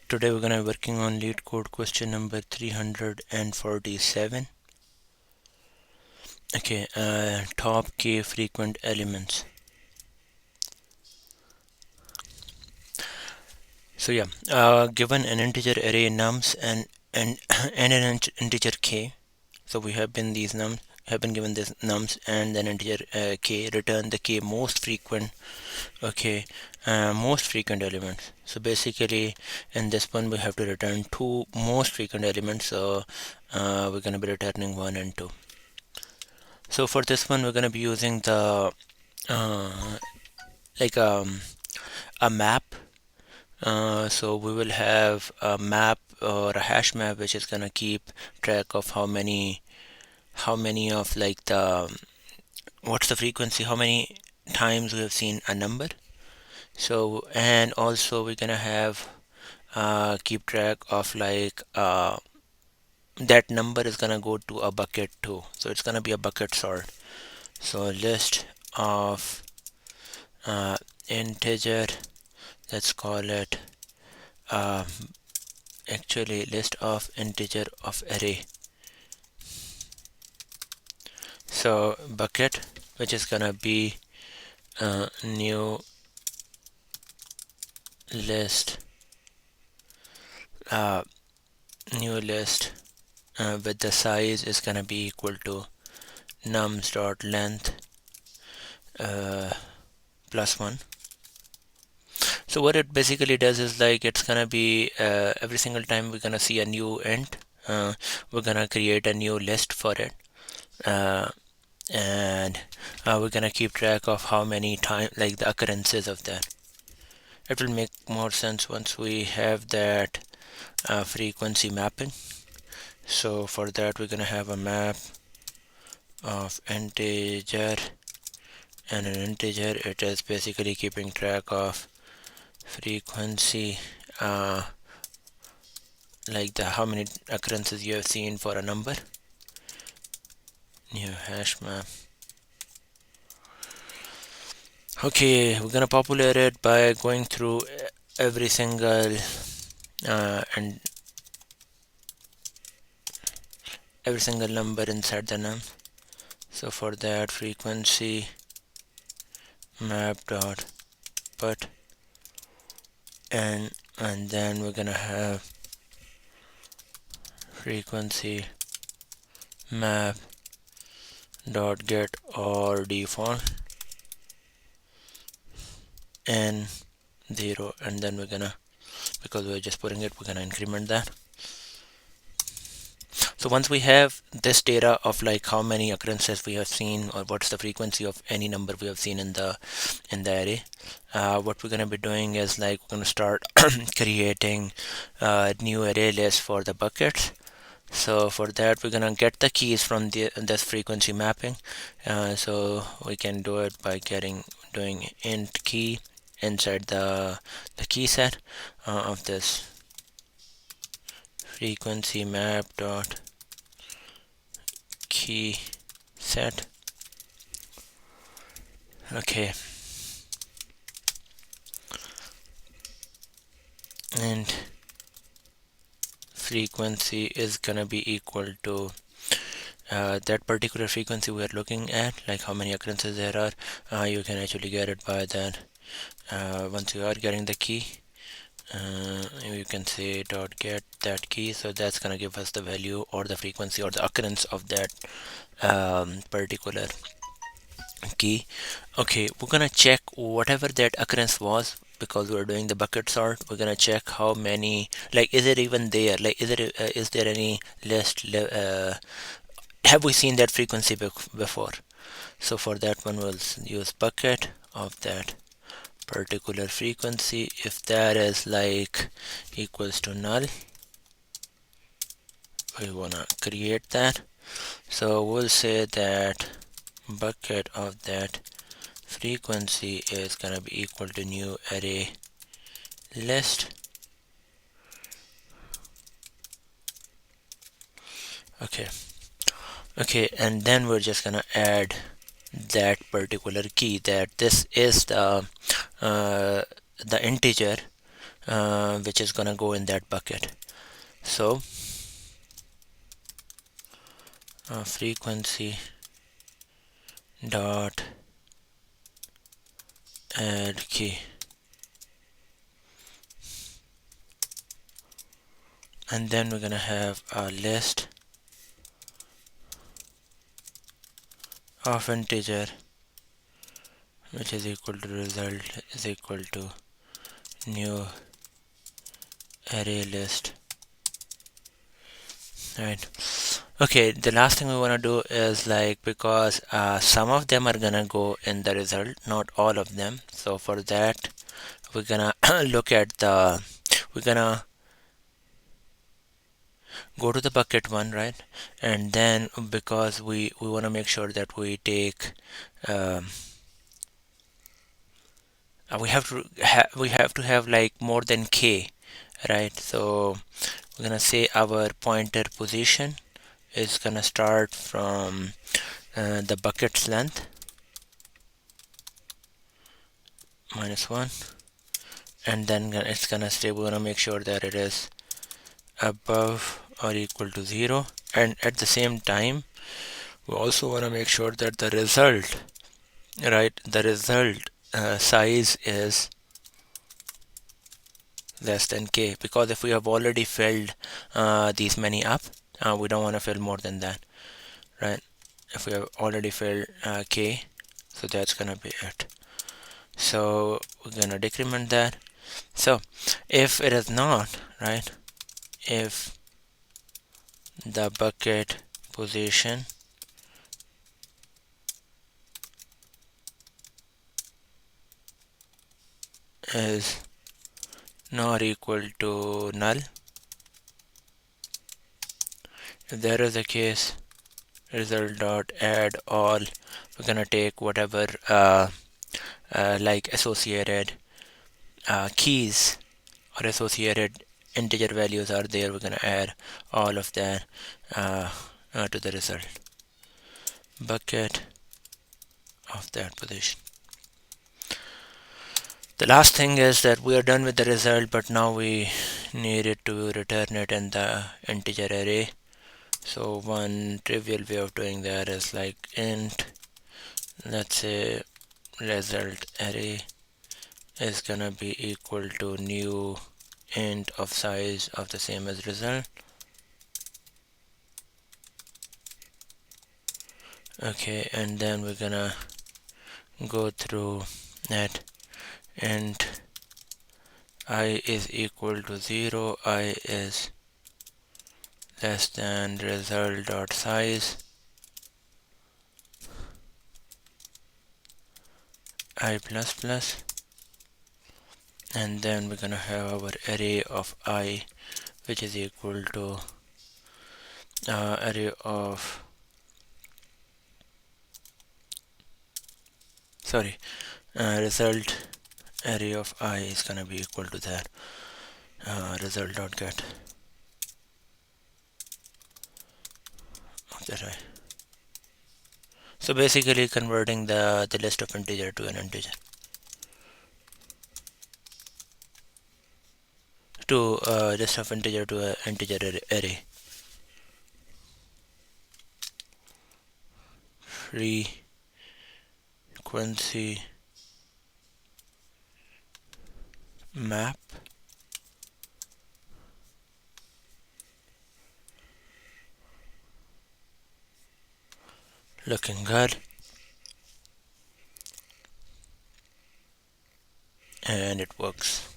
Today we're going to be working on Leetcode question number 347. Okay, top k frequent elements. So yeah, given an integer array nums and and an integer k. So we have been given this nums and an integer k. Return the k most frequent. Okay, most frequent elements. So basically, in this one we have to return two most frequent elements. So we're gonna be returning 1 and 2. So for this one, we're gonna be using the like a map. So we will have a map or a hash map which is gonna keep track of how many of like the what's the frequency, how many times we have seen a number. So and also we're gonna have keep track of like that number is gonna go to a bucket too. So it's gonna be a bucket sort. So list of integer, let's call it uh, actually list of integer of array. So bucket, which is gonna be new list uh, new list with the size is gonna be equal to nums dot length plus 1. So what it basically does is like it's gonna be every single time we're gonna see a new int, we're gonna create a new list for it, and we're gonna keep track of how many times, like the occurrences of that. It will make more sense once we have that frequency mapping. So for that we're gonna have a map of integer and an integer. It is basically keeping track of frequency, like the how many occurrences you have seen for a number. New hash map. Okay, we're gonna populate it by going through every single and every single number inside the num. So for that, frequency map dot put and then we're gonna have frequency map dot get or default and 0, and then we're gonna, because we're just putting it, we're gonna increment that. So once we have this data of like how many occurrences we have seen or what's the frequency of any number we have seen in the array, what we're going to be doing is like we're going to start creating a new array list for the buckets. So for that we're going to get the keys from this frequency mapping. So we can do it by doing int key inside the key set of this frequency map dot key set. Okay, and frequency is gonna be equal to that particular frequency we are looking at, like how many occurrences there are. You can actually get it by that. Once you are getting the key, you can say dot get that key. So that's gonna give us the value or the frequency or the occurrence of that particular key. Okay, we're gonna check whatever that occurrence was, because we're doing the bucket sort. We're gonna check how many, like is it even there, like is there any list, have we seen that frequency before. So for that one we'll use bucket of that particular frequency. If that is like equals to null, we wanna create that. So we'll say that bucket of that frequency is gonna be equal to new array list. Okay, and then we're just gonna add that particular key, that this is the integer which is gonna go in that bucket. So frequency dot add key, and then we're gonna have a list of integer which is equal to result is equal to new array list, right? Okay, the last thing we want to do is like, because some of them are gonna go in the result, not all of them. So for that, we're gonna look at the, we're gonna go to the bucket one, right? And then because we want to make sure that we take um, we have to have like more than k, right? So we're gonna say our pointer position is gonna start from the bucket's length -1, and then it's gonna say we wanna make sure that it is above or equal to 0, and at the same time we also want to make sure that the result, right, the result size is less than k, because if we have already filled these many up, we don't want to fill more than that, right? If we have already filled k, so that's gonna be it. So we're gonna decrement that. So if it is not, right, if the bucket position is not equal to null, if there is a case, result dot add all, we're gonna take whatever like associated keys or associated integer values are there, we're gonna add all of that to the result bucket of that position. The last thing is that we are done with the result, but now we needed to return it in the integer array. So one trivial way of doing that is like int, let's say result array is gonna be equal to new int of size of the same as result. Okay, and then we're gonna go through that int I is equal to 0, I is less than result dot size, I plus plus, and then we're gonna have our array of I, which is equal to array of result array of I is gonna be equal to that result dot get of that I. So basically converting the list of integer to an integer, to list of integer to an integer array. Frequency map looking good, and it works.